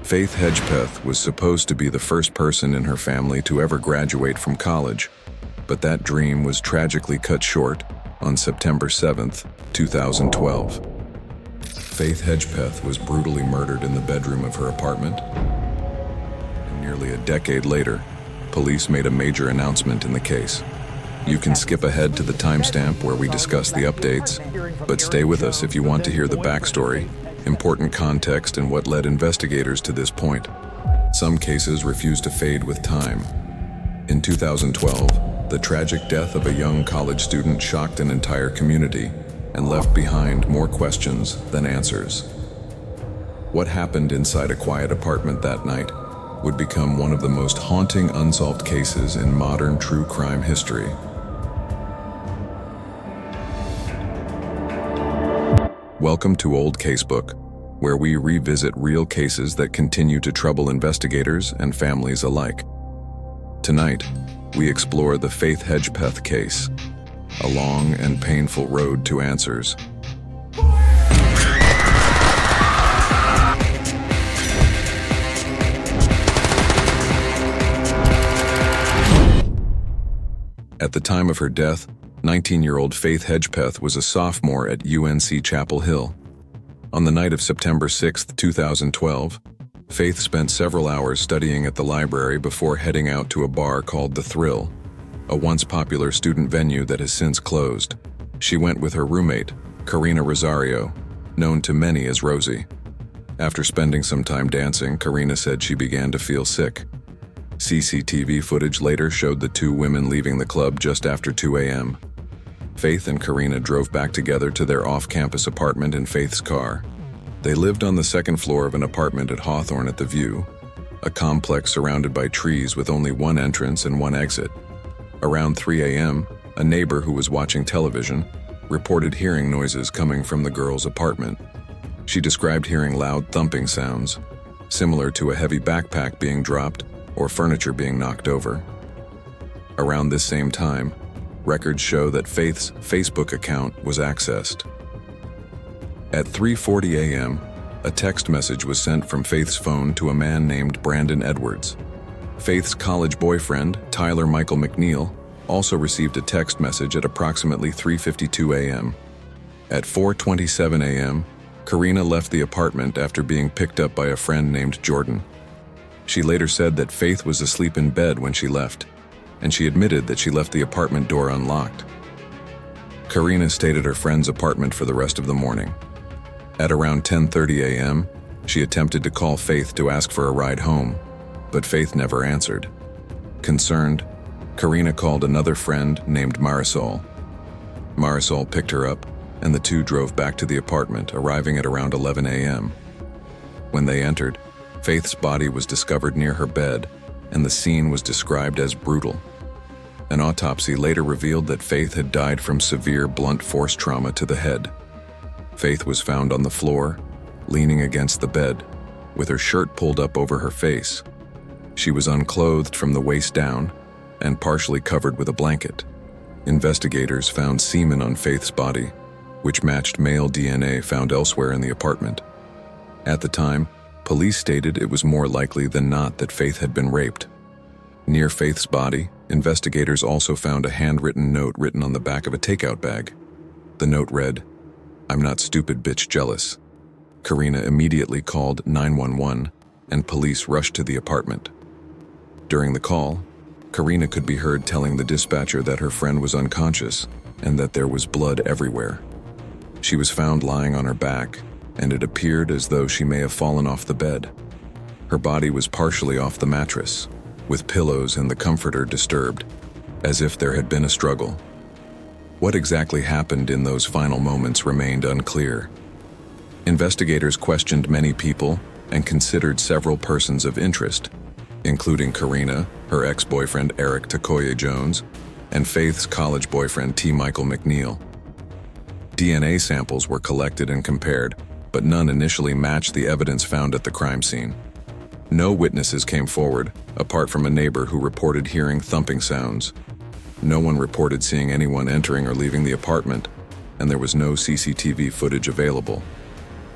Faith Hedgepeth was supposed to be the first person in her family to ever graduate from college, but that dream was tragically cut short on September 7th, 2012. Faith Hedgepeth was brutally murdered in the bedroom of her apartment. And nearly a decade later, police made a major announcement in the case. You can skip ahead to the timestamp where we discuss the updates, but stay with us if you want to hear the backstory, important context, and what led investigators to this point. Some cases refuse to fade with time. In 2012, the tragic death of a young college student shocked an entire community and left behind more questions than answers. What happened inside a quiet apartment that night would become one of the most haunting unsolved cases in modern true crime history. Welcome to Old Casebook, where we revisit real cases that continue to trouble investigators and families alike. Tonight, we explore the Faith Hedgepeth case, a long and painful road to answers. At the time of her death, 19-year-old Faith Hedgepeth was a sophomore at UNC Chapel Hill. On the night of September 6, 2012, Faith spent several hours studying at the library before heading out to a bar called The Thrill, a once popular student venue that has since closed. She went with her roommate, Karina Rosario, known to many as Rosie. After spending some time dancing, Karina said she began to feel sick. CCTV footage later showed the two women leaving the club just after 2 a.m. Faith and Karina drove back together to their off-campus apartment in Faith's car. They lived on the second floor of an apartment at Hawthorne at the View, a complex surrounded by trees with only one entrance and one exit. Around 3 a.m., a neighbor who was watching television reported hearing noises coming from the girls' apartment. She described hearing loud thumping sounds, similar to a heavy backpack being dropped or furniture being knocked over. Around this same time, records show that Faith's Facebook account was accessed. At 3:40 a.m., a text message was sent from Faith's phone to a man named Brandon Edwards. Faith's college boyfriend, Tyler Michael McNeil, also received a text message at approximately 3:52 a.m. At 4:27 a.m., Karina left the apartment after being picked up by a friend named Jordan. She later said that Faith was asleep in bed when she left, and she admitted that she left the apartment door unlocked. Karina stayed at her friend's apartment for the rest of the morning. At around 10:30 a.m., she attempted to call Faith to ask for a ride home, but Faith never answered. Concerned, Karina called another friend named Marisol. Marisol picked her up, and the two drove back to the apartment, arriving at around 11 a.m. When they entered, Faith's body was discovered near her bed, and the scene was described as brutal. An autopsy later revealed that Faith had died from severe blunt force trauma to the head. Faith was found on the floor, leaning against the bed, with her shirt pulled up over her face. She was unclothed from the waist down and partially covered with a blanket. Investigators found semen on Faith's body, which matched male DNA found elsewhere in the apartment. At the time, police stated it was more likely than not that Faith had been raped. Near Faith's body, investigators also found a handwritten note written on the back of a takeout bag. The note read, "I'm not stupid bitch jealous." Karina immediately called 911, and police rushed to the apartment. During the call, Karina could be heard telling the dispatcher that her friend was unconscious and that there was blood everywhere. She was found lying on her back, and it appeared as though she may have fallen off the bed. Her body was partially off the mattress, with pillows and the comforter disturbed, as if there had been a struggle. What exactly happened in those final moments remained unclear. Investigators questioned many people and considered several persons of interest, including Karina, her ex-boyfriend Eric Takoya Jones, and Faith's college boyfriend T. Michael McNeil. DNA samples were collected and compared, but none initially matched the evidence found at the crime scene. No witnesses came forward, apart from a neighbor who reported hearing thumping sounds. No one reported seeing anyone entering or leaving the apartment, and there was no CCTV footage available.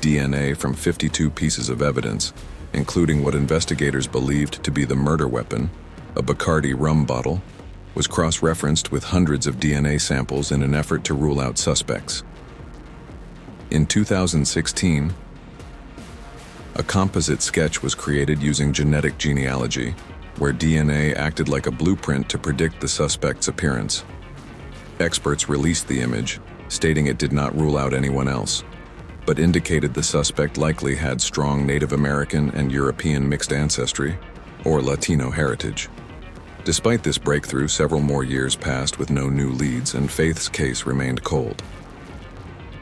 DNA from 52 pieces of evidence including what investigators believed to be the murder weapon, a Bacardi rum bottle, was cross-referenced with hundreds of DNA samples in an effort to rule out suspects. In 2016, a composite sketch was created using genetic genealogy, where DNA acted like a blueprint to predict the suspect's appearance. Experts released the image, stating it did not rule out anyone else, but indicated the suspect likely had strong Native American and European mixed ancestry, or Latino heritage. Despite this breakthrough, several more years passed with no new leads, and Faith's case remained cold.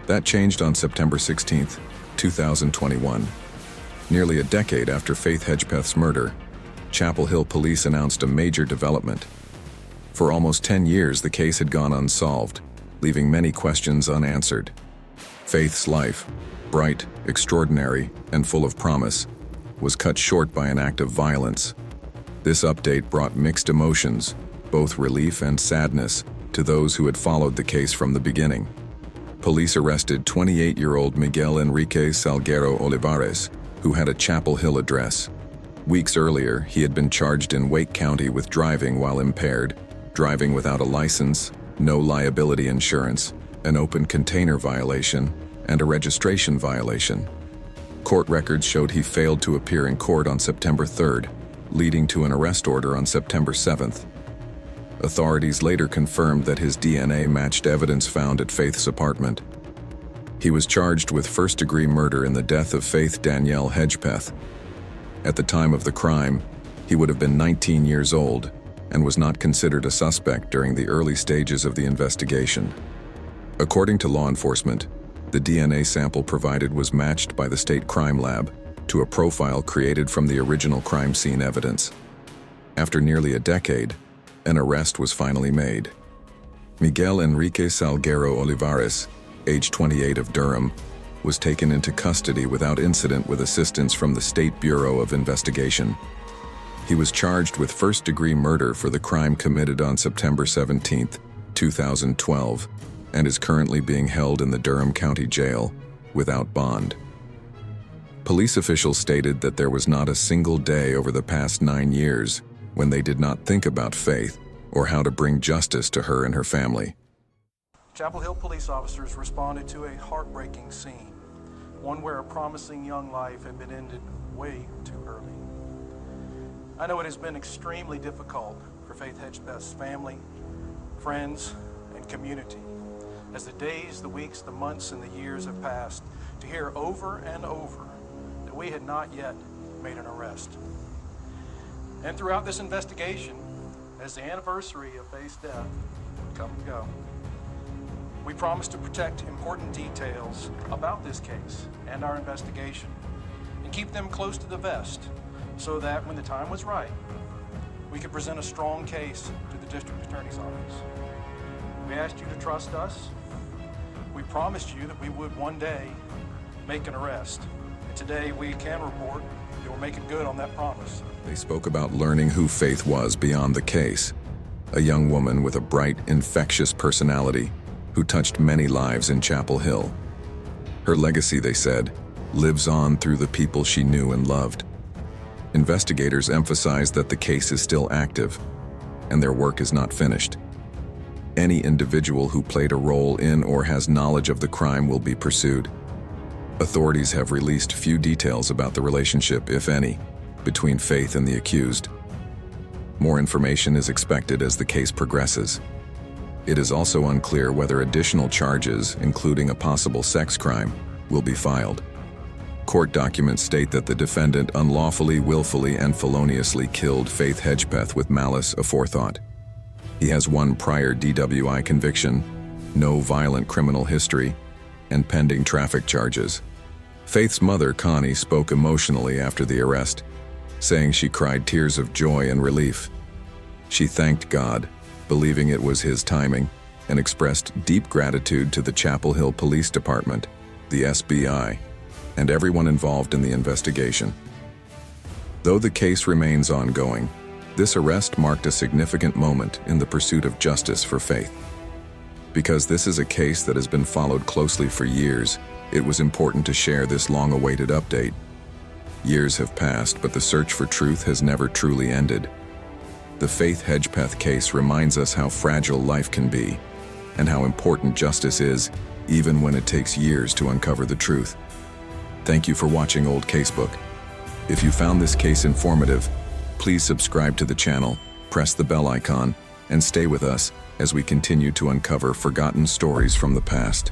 That changed on September 16, 2021. Nearly a decade after Faith Hedgepeth's murder, Chapel Hill police announced a major development. For almost 10 years, the case had gone unsolved, leaving many questions unanswered. Faith's life, bright, extraordinary, and full of promise, was cut short by an act of violence. This update brought mixed emotions, both relief and sadness, to those who had followed the case from the beginning. Police arrested 28-year-old Miguel Enrique Salguero Olivares, who had a Chapel Hill address. Weeks earlier, he had been charged in Wake County with driving while impaired, driving without a license, no liability insurance, an open container violation, and a registration violation. Court records showed he failed to appear in court on September 3rd, leading to an arrest order on September 7th. Authorities later confirmed that his DNA matched evidence found at Faith's apartment. He was charged with first-degree murder in the death of Faith Danielle Hedgepeth. At the time of the crime, he would have been 19 years old and was not considered a suspect during the early stages of the investigation. According to law enforcement, the DNA sample provided was matched by the state crime lab to a profile created from the original crime scene evidence. After nearly a decade, an arrest was finally made. Miguel Enrique Salguero Olivares, age 28 of Durham, was taken into custody without incident with assistance from the State Bureau of Investigation. He was charged with first-degree murder for the crime committed on September 17, 2012, and is currently being held in the Durham County Jail without bond. Police officials stated that there was not a single day over the past 9 years when they did not think about Faith or how to bring justice to her and her family. Chapel Hill police officers responded to a heartbreaking scene, one where a promising young life had been ended way too early. I know it has been extremely difficult for Faith Hedgepeth's family, friends, and community as the days, the weeks, the months, and the years have passed to hear over and over that we had not yet made an arrest. And throughout this investigation, as the anniversary of Faith's death would come and go, we promised to protect important details about this case and our investigation and keep them close to the vest so that when the time was right, we could present a strong case to the district attorney's office. We asked you to trust us. We promised you that we would one day make an arrest. And today we can report that we're making good on that promise. They spoke about learning who Faith was beyond the case, a young woman with a bright, infectious personality who touched many lives in Chapel Hill. Her legacy, they said, lives on through the people she knew and loved. Investigators emphasized that the case is still active, and their work is not finished. Any individual who played a role in or has knowledge of the crime will be pursued. Authorities have released few details about the relationship, if any, between Faith and the accused. More information is expected as the case progresses. It is also unclear whether additional charges, including a possible sex crime, will be filed. Court documents state that the defendant unlawfully, willfully, and feloniously killed Faith Hedgepeth with malice aforethought. He has one prior DWI conviction, no violent criminal history, and pending traffic charges. Faith's mother, Connie, spoke emotionally after the arrest, saying she cried tears of joy and relief. She thanked God, believing it was His timing, and expressed deep gratitude to the Chapel Hill Police Department, the SBI, and everyone involved in the investigation. Though the case remains ongoing, this arrest marked a significant moment in the pursuit of justice for Faith. Because this is a case that has been followed closely for years, it was important to share this long-awaited update. Years have passed, but the search for truth has never truly ended. The Faith Hedgepeth case reminds us how fragile life can be, and how important justice is, even when it takes years to uncover the truth. Thank you for watching Old Casebook. If you found this case informative, please subscribe to the channel, press the bell icon, and stay with us as we continue to uncover forgotten stories from the past.